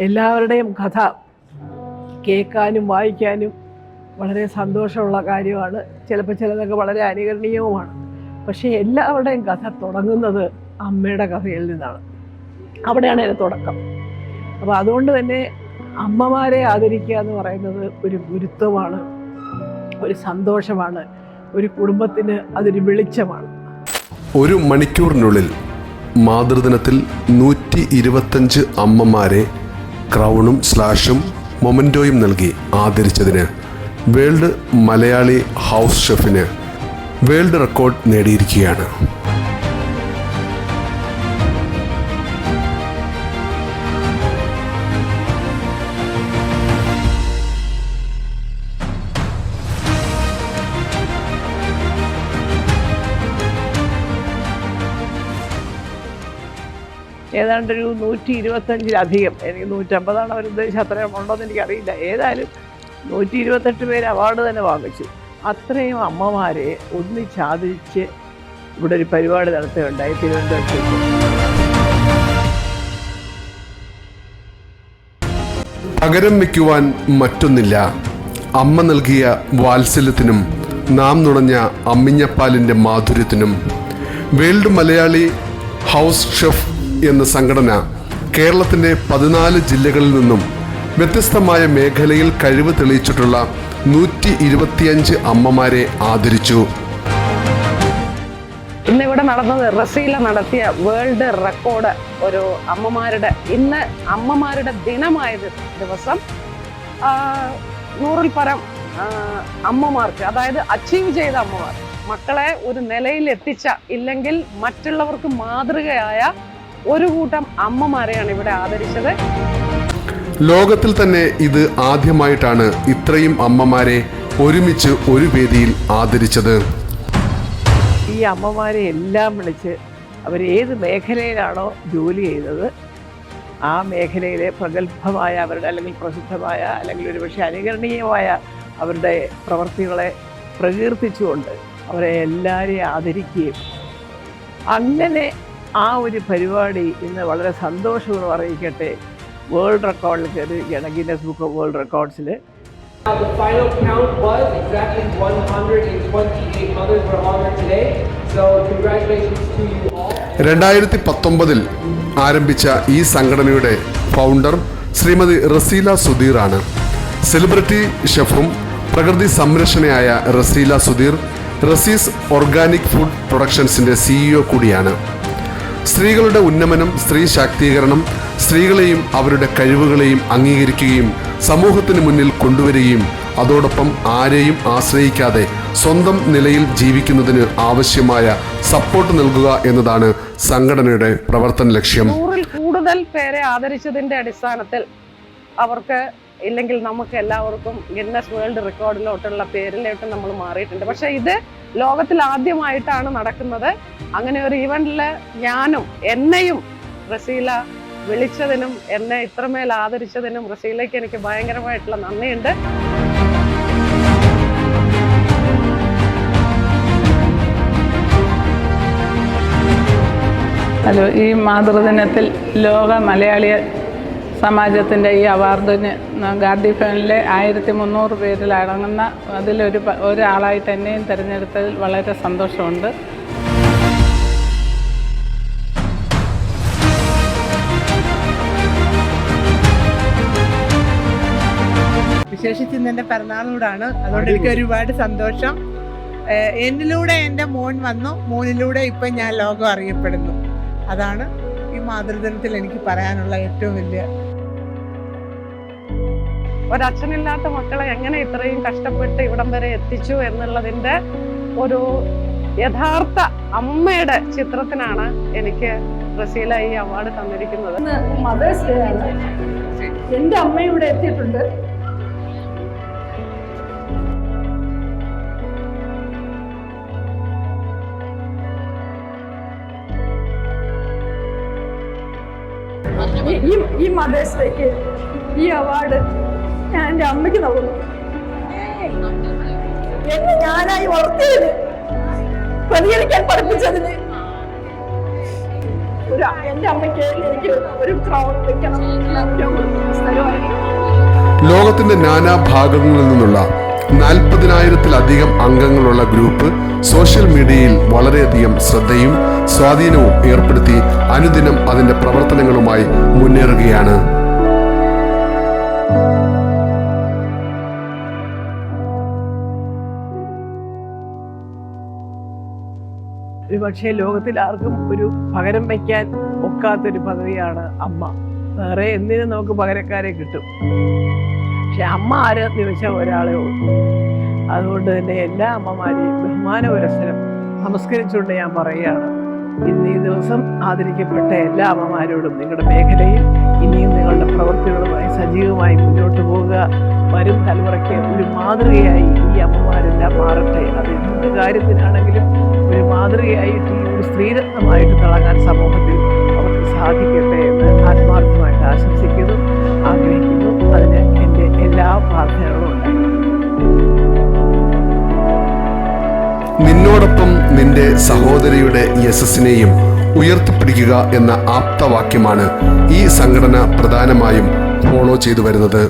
എല്ലാവരുടെയും കഥ കേൾക്കാനും വായിക്കാനും വളരെ സന്തോഷമുള്ള കാര്യമാണ്. ചിലപ്പോൾ ചിലതൊക്കെ വളരെ അനുകരണീയവുമാണ്. പക്ഷേ എല്ലാവരുടെയും കഥ തുടങ്ങുന്നത് അമ്മയുടെ കഥയിൽ നിന്നാണ്. അവിടെയാണ് അതിന് തുടക്കം. അപ്പോൾ അതുകൊണ്ട് തന്നെ അമ്മമാരെ ആദരിക്കുക എന്ന് പറയുന്നത് ഒരു ഗുരുത്വമാണ്, ഒരു സന്തോഷമാണ്, ഒരു കുടുംബത്തിന് അതൊരു വെളിച്ചമാണ്. ഒരു മണിക്കൂറിനുള്ളിൽ മാതൃദിനത്തിൽ 125 അമ്മമാരെ ക്രൗണും സ്ലാഷും മൊമൻറ്റോയും നൽകി ആദരിച്ചതിന് വേൾഡ് മലയാളി ഹൗസ് ഷെഫിന് വേൾഡ് റെക്കോർഡ് നേടിയിരിക്കുകയാണ്. ഏതാണ്ടൊരു 125-ലധികം, എനിക്ക് 150 അവർ ഉദ്ദേശിച്ച അത്രയും ഉണ്ടോയെന്ന് എനിക്കറിയില്ല. ഏതായാലും 128 പേര് അവാർഡ് തന്നെ വാങ്ങിച്ചു. അത്രയും അമ്മമാരെ ഒന്നിച്ചാദരിച്ച് ഇവിടെ ഒരു പരിപാടി നടത്തുകയുണ്ടായി തിരുവനന്തപുരത്ത്. പകരം വയ്ക്കുവാൻ മറ്റൊന്നില്ല. അമ്മ നൽകിയ വാത്സല്യത്തിനും നാം നുണഞ്ഞ അമ്മിഞ്ഞപ്പാലിൻ്റെ മാധുര്യത്തിനും വേൾഡ് മലയാളി ഹൗസ് ഷെഫ് എന്ന സംഘടന കേരളത്തിൻ്റെ 14 ജില്ലകളിൽ നിന്നും വ്യത്യസ്തമായ മേഖലയിൽ കഴിവ് തെളിയിച്ചിട്ടുള്ള 125 അമ്മമാരെ ആദരിച്ചു. ഇന്നിവിടെ നടന്നത് റസീല നടത്തിയ വേൾഡ് റെക്കോർഡ്. ഒരു ഇന്ന് അമ്മമാരുടെ ദിനമായ ദിവസം 100-ൽ പരം അമ്മമാർക്ക്, അതായത് അച്ചീവ് ചെയ്ത അമ്മമാർ, മക്കളെ ഒരു നിലയിൽ എത്തിച്ച, ഇല്ലെങ്കിൽ മറ്റുള്ളവർക്ക് മാതൃകയായ ഒരു കൂട്ടം അമ്മമാരെയാണ് ഇവിടെ ആദരിച്ചത്. ലോകത്തിൽ തന്നെ ഇത് ആദ്യമായിട്ടാണ് ഇത്രയും അമ്മമാരെ ഒരുമിച്ച് ഒരു വേദിയിൽ ആദരിച്ചത്. ഈ അമ്മമാരെ എല്ലാം വിളിച്ച് അവരേത് മേഖലയിലാണോ ജോലി ചെയ്തത് ആ മേഖലയിലെ പ്രഗത്ഭമായ അവരുടെ, അല്ലെങ്കിൽ പ്രസിദ്ധമായ, അല്ലെങ്കിൽ ഒരുപക്ഷെ അനുകരണീയമായ അവരുടെ പ്രവർത്തികളെ പ്രകീർത്തിച്ചുകൊണ്ട് അവരെ എല്ലാവരെയും ആദരിക്കുകയും, അങ്ങനെ ആ ഒരു പരിപാടി ഇന്ന് വളരെ സന്തോഷപൂർവ്വം അറിയിക്കട്ടെ വേൾഡ് റെക്കോർഡിൽ കയറിയിരിക്കുകയാണ്, ഗിന്നസ് ബുക്ക് ഓഫ് വേൾഡ് റെക്കോർഡ്സിൽ. The final count was exactly 128 mothers were honored today. So congratulations to you all. 2019 ആരംഭിച്ച ഈ സംഘടനയുടെ ഫൗണ്ടർ ശ്രീമതി റസീല സുധീറാണ്. സെലിബ്രിറ്റി ഷെഫും പ്രകൃതി സംരക്ഷണയായ റസീല സുധീർ റസീസ് ഓർഗാനിക് ഫുഡ് പ്രൊഡക്ഷൻസിൻ്റെ CEO കൂടിയാണ്. സ്ത്രീകളുടെ ഉന്നമനം, സ്ത്രീ ശാക്തീകരണം, സ്ത്രീകളെയും അവരുടെ കഴിവുകളെയും അംഗീകരിക്കുകയും സമൂഹത്തിന് മുന്നിൽ കൊണ്ടുവരികയും അതോടൊപ്പം ആരെയും ആശ്രയിക്കാതെ സ്വന്തം നിലയിൽ ജീവിക്കുന്നതിന് ആവശ്യമായ സപ്പോർട്ട് നൽകുക എന്നതാണ് സംഘടനയുടെ പ്രവർത്തന ലക്ഷ്യം. 100-ൽ കൂടുതൽ പേരെ ആദരിച്ചതിന്റെ അടിസ്ഥാനത്തിൽ അവർക്ക്, ഇല്ലെങ്കിൽ നമുക്ക് എല്ലാവർക്കും ഗിന്നസ് വേൾഡ് റെക്കോർഡിലോട്ടുള്ള പേരിലോട്ട് നമ്മൾ മാറിയിട്ടുണ്ട്. പക്ഷെ ഇത് ലോകത്തിൽ ആദ്യമായിട്ടാണ് നടക്കുന്നത്. അങ്ങനെ ഒരു ഈവന്റില് എന്നെയും റസീല വിളിച്ചതിനും എന്നെ ഇത്രമേൽ ആദരിച്ചതിനും റസീലയ്ക്ക് എനിക്ക് ഭയങ്കരമായിട്ടുള്ള നന്ദിയുണ്ട്. ഹലോ, ഈ മാതൃദിനത്തിൽ ലോക മലയാളി സമാജത്തിൻ്റെ ഈ അവാർഡിന് ഗാന്ധി ഭവനിലെ 1300 പേരിൽ അടങ്ങുന്ന ഒരാളായിട്ട് എന്നെയും തിരഞ്ഞെടുത്തതിൽ വളരെ സന്തോഷമുണ്ട്. വിശേഷിച്ച് ഇന്ന് എൻ്റെ പിറന്നാളൂടാണ്, അതുകൊണ്ട് എനിക്ക് ഒരുപാട് സന്തോഷം. എന്നിലൂടെ എൻ്റെ മോൻ വന്നു, മോനിലൂടെ ഇപ്പം ഞാൻ ലോകം അറിയപ്പെടുന്നു. അതാണ് ഈ മാതൃദിനത്തിൽ എനിക്ക് പറയാനുള്ള ഏറ്റവും വലിയ. ഒരച്ഛനില്ലാത്ത മക്കളെ എങ്ങനെ ഇത്രയും കഷ്ടപ്പെട്ട് ഇവിടം വരെ എത്തിച്ചു എന്നുള്ളതിൻ്റെ ഒരു യഥാർത്ഥ അമ്മയുടെ ചിത്രത്തിനാണ് എനിക്ക് റസീല ഈ അവാർഡ് തന്നിരിക്കുന്നത്. മദേഴ്സ് ഡേ ആണ്. എൻ്റെ അമ്മ ഇവിടെ എത്തിയിട്ടുണ്ട്. ഈ മദേഴ്സ് ഡേക്ക് ഈ അവാർഡ് ഞാൻ എൻ്റെ അമ്മയ്ക്ക് നൽകുന്നു. എന്നെ ഞാനായി വളർത്തിയതിന്, പ്രതികരിക്കാൻ പഠിപ്പിച്ചതിന്, ഒരു എൻ്റെ അമ്മയ്ക്ക് എനിക്ക് ഒരു ക്രൗൺ വെക്കണം, ഏറ്റവും സ്ഥലമായിരിക്കും. ലോകത്തിന്റെ നാനാഭാഗങ്ങളിൽ നിന്നുള്ള 40,000-ത്തിലധികം അംഗങ്ങളുള്ള ഗ്രൂപ്പ് സോഷ്യൽ മീഡിയയിൽ വളരെയധികം ശ്രദ്ധയും സ്വാധീനവും ഏർപ്പെടുത്തി അനുദിനം അതിന്റെ പ്രവർത്തനങ്ങളുമായി മുന്നേറുകയാണ്. ഒരു പക്ഷേ ലോകത്തിൽ ആർക്കും ഒരു പകരം വയ്ക്കാൻ ഒക്കാത്തൊരു പദവിയാണ് അമ്മ. വേറെ എന്തിനും നമുക്ക് പകരക്കാരെ കിട്ടും, പക്ഷെ അമ്മ ആരെന്ന് ചോദിച്ചാൽ ഒരാളേ ഉള്ളൂ. അതുകൊണ്ട് തന്നെ എല്ലാ അമ്മമാരെയും ബഹുമാന പുരസ്സരം നമസ്കരിച്ചുകൊണ്ട് ഞാൻ പറയുകയാണ്, ഇന്ന് ഈ ദിവസം ആദരിക്കപ്പെട്ട എല്ലാ അമ്മമാരോടും നിങ്ങളുടെ മേഖലയിൽ ഇനിയും നിങ്ങളുടെ പ്രവൃത്തികളുമായി സജീവമായി മുന്നോട്ട് പോവുക. വരും തലമുറയ്ക്ക് ഒരു മാതൃകയായി ഈ അമ്മമാരെല്ലാം മാറട്ടെ. അത് എന്ത് കാര്യത്തിനാണെങ്കിലും ഒരു മാതൃകയായിട്ട് ഈ ഒരു സ്ത്രീരത്നമായിട്ട് തിളങ്ങാൻ സമൂഹത്തിൽ അവർക്ക് സാധിക്കട്ടെ എന്ന് ആത്മാർത്ഥമായിട്ട് ആശംസിക്കുന്നു, ആഗ്രഹിക്കുന്നു. അതിന് എൻ്റെ എല്ലാ പ്രാർത്ഥനകളും ഉണ്ടായിരുന്നു. നിന്നോടൊപ്പം നിന്റെ സഹോദരിയുടെ യശസ്സിനെയും ഉയർത്തിപ്പിടിക്കുക എന്ന ആപ്തവാക്യമാണ് ഈ സംഘടന പ്രധാനമായും ഫോളോ ചെയ്തു വരുന്നത്.